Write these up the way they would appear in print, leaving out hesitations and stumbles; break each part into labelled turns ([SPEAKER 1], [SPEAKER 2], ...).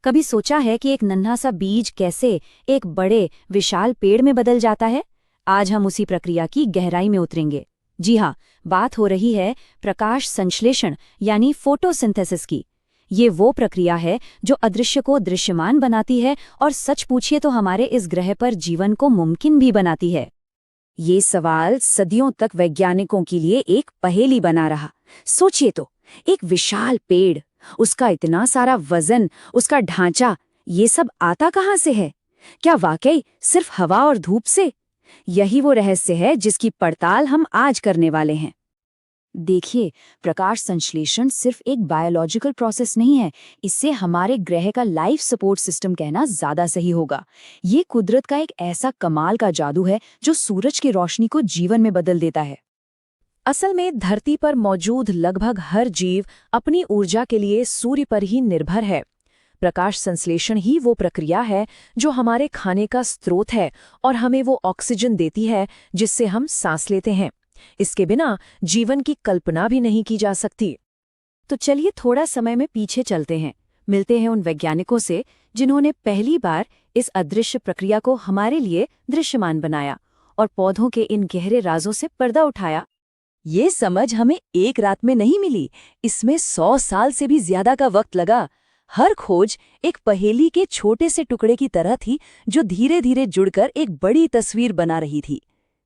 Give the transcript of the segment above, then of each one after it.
[SPEAKER 1] कभी सोचा है कि एक नन्हा सा बीज कैसे एक बड़े विशाल पेड़ में बदल जाता है? आज हम उसी प्रक्रिया की गहराई में उतरेंगे। जी हाँ, बात हो रही है प्रकाश संश्लेषण यानी फोटोसिंथेसिस की। ये वो प्रक्रिया है जो अदृश्य को दृश्यमान बनाती है और सच पूछिए तो हमारे इस ग्रह पर जीवन को मुमकिन भी बनाती है।
[SPEAKER 2] ये सवाल सदियों तक वैज्ञानिकों के लिए एक पहेली बना रहा। सोचिए तो, एक विशाल पेड़, उसका इतना सारा वजन, उसका ढांचा, ये सब आता कहाँ से है? क्या वाकई सिर्फ हवा और धूप से? यही वो रहस्य है जिसकी पड़ताल हम आज करने वाले हैं। देखिए, प्रकाश संश्लेषण सिर्फ एक बायोलॉजिकल प्रोसेस नहीं है। इससे हमारे ग्रह का लाइफ सपोर्ट सिस्टम कहना ज्यादा सही होगा। ये कुदरत का एक ऐसा कमाल का जादू है जो सूरज की रोशनी को जीवन में बदल देता है।
[SPEAKER 3] असल में धरती पर मौजूद लगभग हर जीव अपनी ऊर्जा के लिए सूर्य पर ही निर्भर है। प्रकाश संश्लेषण ही वो प्रक्रिया है जो हमारे खाने का स्रोत है और हमें वो ऑक्सीजन देती है जिससे हम सांस लेते हैं। इसके बिना जीवन की कल्पना भी नहीं की जा सकती।
[SPEAKER 1] तो चलिए थोड़ा समय में पीछे चलते हैं, मिलते हैं उन वैज्ञानिकों से जिन्होंने पहली बार इस अदृश्य प्रक्रिया को हमारे लिए दृश्यमान बनाया और पौधों के इन गहरे राजों से पर्दा उठाया।
[SPEAKER 2] ये समझ हमें एक रात में नहीं मिली, इसमें 100 साल से भी ज्यादा का वक्त लगा। हर खोज एक पहेली के छोटे से टुकड़े की तरह थी जो धीरे धीरे जुड़कर एक बड़ी तस्वीर बना रही थी।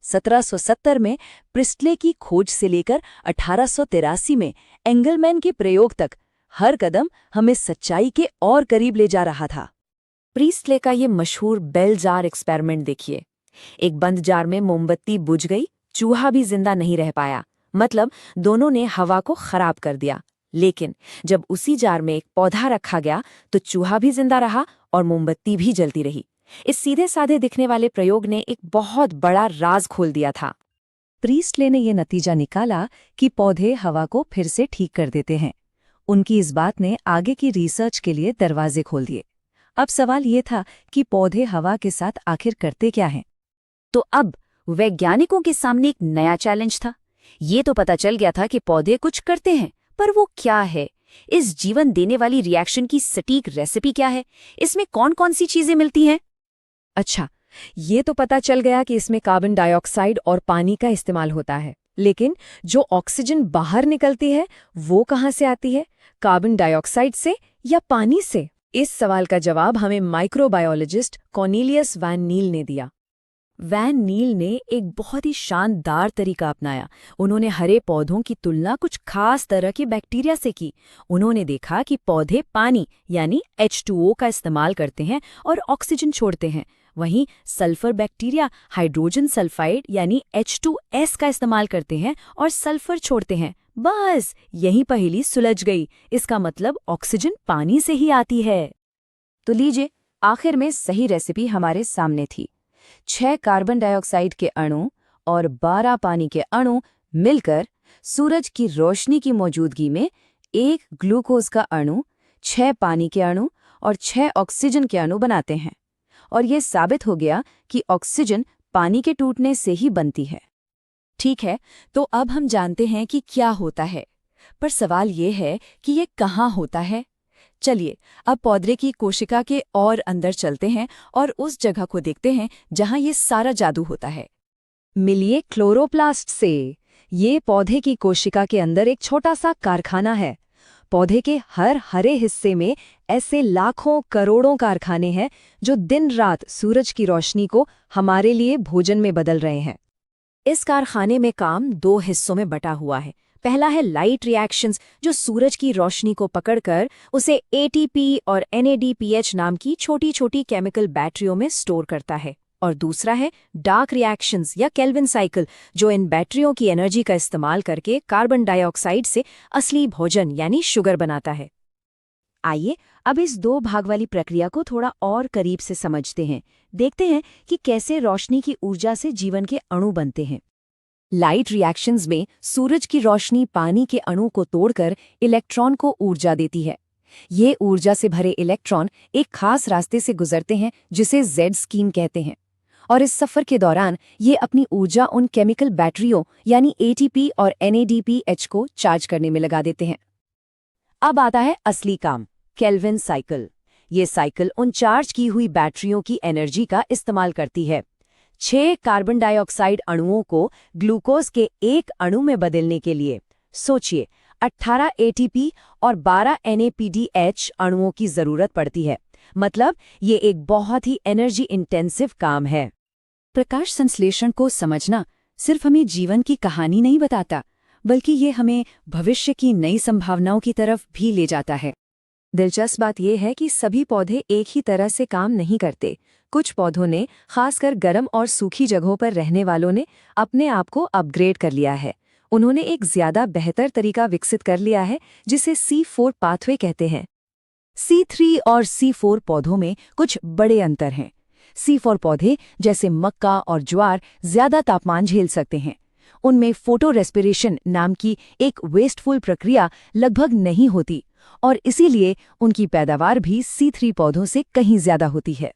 [SPEAKER 2] 1770 में प्रिस्टले की खोज से लेकर 1883 में एंगलमैन के प्रयोग तक हर कदम हमें सच्चाई के और करीब ले जा रहा था।
[SPEAKER 3] प्रिस्टले का ये मशहूर बेल जार एक्सपेरिमेंट देखिए। एक बंद जार में मोमबत्ती बुझ गई, चूहा भी जिंदा नहीं रह पाया। मतलब दोनों ने हवा को खराब कर दिया। लेकिन जब उसी जार में एक पौधा रखा गया तो चूहा भी जिंदा रहा और मोमबत्ती भी जलती रही। इस सीधे साधे दिखने वाले प्रयोग ने एक बहुत बड़ा राज खोल दिया था।
[SPEAKER 2] प्रीस्टले ने यह नतीजा निकाला कि पौधे हवा को फिर से ठीक कर देते हैं। उनकी इस बात ने आगे की रिसर्च के लिए दरवाजे खोल दिए। अब सवाल ये था कि पौधे हवा के साथ आखिर करते क्या हैं?
[SPEAKER 1] तो अब वैज्ञानिकों के सामने एक नया चैलेंज था। ये तो पता चल गया था कि पौधे कुछ करते हैं, पर वो क्या है? इस जीवन देने वाली रिएक्शन की सटीक रेसिपी क्या है? इसमें कौन कौन सी चीजें मिलती हैं?
[SPEAKER 3] अच्छा, ये तो पता चल गया कि इसमें कार्बन डाइऑक्साइड और पानी का इस्तेमाल होता है। लेकिन जो ऑक्सीजन बाहर निकलती है वो कहाँ से आती है? कार्बन डाइऑक्साइड से या पानी से? इस सवाल का जवाब हमें माइक्रोबायोलॉजिस्ट कॉर्नेलियस वैन नील ने दिया। वैन नील ने एक बहुत ही शानदार तरीका अपनाया। उन्होंने हरे पौधों की तुलना कुछ खास तरह के बैक्टीरिया से की। उन्होंने देखा कि पौधे पानी यानी H2O का इस्तेमाल करते हैं और ऑक्सीजन छोड़ते हैं, वहीं सल्फर बैक्टीरिया हाइड्रोजन सल्फाइड यानी H2S का इस्तेमाल करते हैं और सल्फर छोड़ते हैं। बस यही पहेली सुलझ गई। इसका मतलब ऑक्सीजन पानी से ही आती है।
[SPEAKER 2] तो लीजिए, आखिर में सही रेसिपी हमारे सामने थी। 6 कार्बन डाइऑक्साइड के अणु और 12 पानी के अणु मिलकर सूरज की रोशनी की मौजूदगी में एक ग्लूकोज का अणु, 6 पानी के अणु और 6 ऑक्सीजन के अणु बनाते हैं। और यह साबित हो गया कि ऑक्सीजन पानी के टूटने से ही बनती है।
[SPEAKER 3] ठीक है, तो अब हम जानते हैं कि क्या होता है, पर सवाल ये है कि ये कहाँ होता है। चलिए अब पौधे की कोशिका के और अंदर चलते हैं और उस जगह को देखते हैं जहां ये सारा जादू होता है।
[SPEAKER 2] मिलिए क्लोरोप्लास्ट से। ये पौधे की कोशिका के अंदर एक छोटा सा कारखाना है। पौधे के हर हरे हिस्से में ऐसे लाखों करोड़ों कारखाने हैं जो दिन रात सूरज की रोशनी को हमारे लिए भोजन में बदल रहे हैं।
[SPEAKER 3] इस कारखाने में काम 2 हिस्सों में बटा हुआ है। पहला है लाइट रिएक्शंस, जो सूरज की रोशनी को पकड़कर उसे ATP और NADPH नाम की छोटी छोटी केमिकल बैटरियों में स्टोर करता है। और दूसरा है डार्क रिएक्शंस या केल्विन साइकिल, जो इन बैटरियों की एनर्जी का इस्तेमाल करके कार्बन डाइऑक्साइड से असली भोजन यानी शुगर बनाता है।
[SPEAKER 1] आइए अब इस 2 भाग वाली प्रक्रिया को थोड़ा और करीब से समझते हैं। देखते हैं कि कैसे रोशनी की ऊर्जा से जीवन के अणु बनते हैं।
[SPEAKER 2] लाइट रिएक्शंस में सूरज की रोशनी पानी के अणु को तोड़कर इलेक्ट्रॉन को ऊर्जा देती है। ये ऊर्जा से भरे इलेक्ट्रॉन एक खास रास्ते से गुजरते हैं जिसे जेड स्कीन कहते हैं। और इस सफर के दौरान ये अपनी ऊर्जा उन केमिकल बैटरियों यानी ATP और NADPH को चार्ज करने में लगा देते हैं। अब आता है असली काम, केल्विन साइकिल।
[SPEAKER 1] ये साइकिल उन चार्ज की हुई बैटरियों की एनर्जी का इस्तेमाल करती है 6 कार्बन डाइऑक्साइड अणुओं को ग्लूकोज के एक अणु में बदलने के लिए। सोचिए, 18 एटीपी और 12 NADPH अणुओं की जरूरत पड़ती है। मतलब ये एक बहुत ही एनर्जी इंटेंसिव काम है। प्रकाश संश्लेषण को समझना सिर्फ हमें जीवन की कहानी नहीं बताता, बल्कि ये हमें भविष्य की नई संभावनाओं की तरफ भी ले जाता है।
[SPEAKER 2] दिलचस्प बात यह है कि सभी पौधे एक ही तरह से काम नहीं करते। कुछ पौधों ने, खासकर गर्म और सूखी जगहों पर रहने वालों ने, अपने आप को अपग्रेड कर लिया है। उन्होंने एक ज्यादा बेहतर तरीका विकसित कर लिया है जिसे C4 पाथवे कहते हैं।
[SPEAKER 1] C3 और C4 पौधों में कुछ बड़े अंतर हैं। C4 पौधे जैसे मक्का और ज्वार ज्यादा तापमान झेल सकते हैं। उनमें फोटो रेस्पिरेशन नाम की एक वेस्टफुल प्रक्रिया लगभग नहीं होती और इसीलिए उनकी पैदावार भी C3 पौधों से कहीं ज्यादा होती है।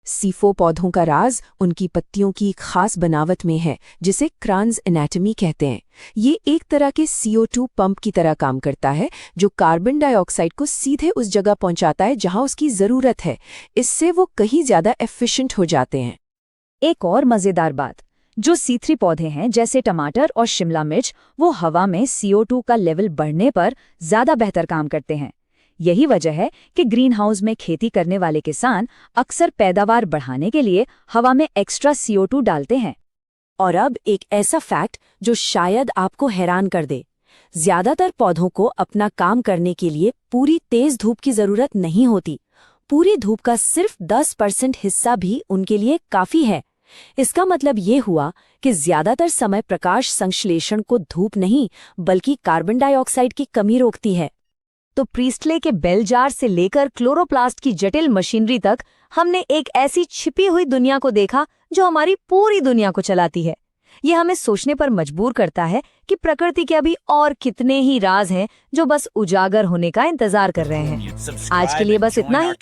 [SPEAKER 4] C4 पौधों का राज उनकी पत्तियों की खास बनावट में है, जिसे क्रान्स एनाटॉमी कहते हैं। ये एक तरह के CO2 पंप की तरह काम करता है, जो कार्बन डाइऑक्साइड को सीधे उस जगह पहुंचाता है जहां उसकी जरूरत है। इससे वो कहीं ज्यादा एफिशिएंट हो जाते हैं।
[SPEAKER 1] एक और मजेदार बात, जो C3 पौधे हैं जैसे टमाटर और शिमला मिर्च, वो हवा में CO2 का लेवल बढ़ने पर ज्यादा बेहतर काम करते हैं। यही वजह है कि ग्रीन हाउस में खेती करने वाले किसान अक्सर पैदावार बढ़ाने के लिए हवा में एक्स्ट्रा CO2 डालते हैं। और अब एक ऐसा फैक्ट जो शायद आपको हैरान कर दे, ज्यादातर पौधों को अपना काम करने के लिए पूरी तेज धूप की जरूरत नहीं होती। पूरी धूप का सिर्फ 10% हिस्सा भी उनके लिए काफी है। इसका मतलब ये हुआ कि ज्यादातर समय प्रकाश संश्लेषण को धूप नहीं, बल्कि कार्बन डाइऑक्साइड की कमी रोकती है। तो प्रीस्टले के बेल जार से लेकर क्लोरोप्लास्ट की जटिल मशीनरी तक, हमने एक ऐसी छिपी हुई दुनिया को देखा जो हमारी पूरी दुनिया को चलाती है। ये हमें सोचने पर मजबूर करता है कि प्रकृति के अभी और कितने ही राज हैं जो बस उजागर होने का इंतजार कर रहे हैं। आज के लिए बस इतना ही।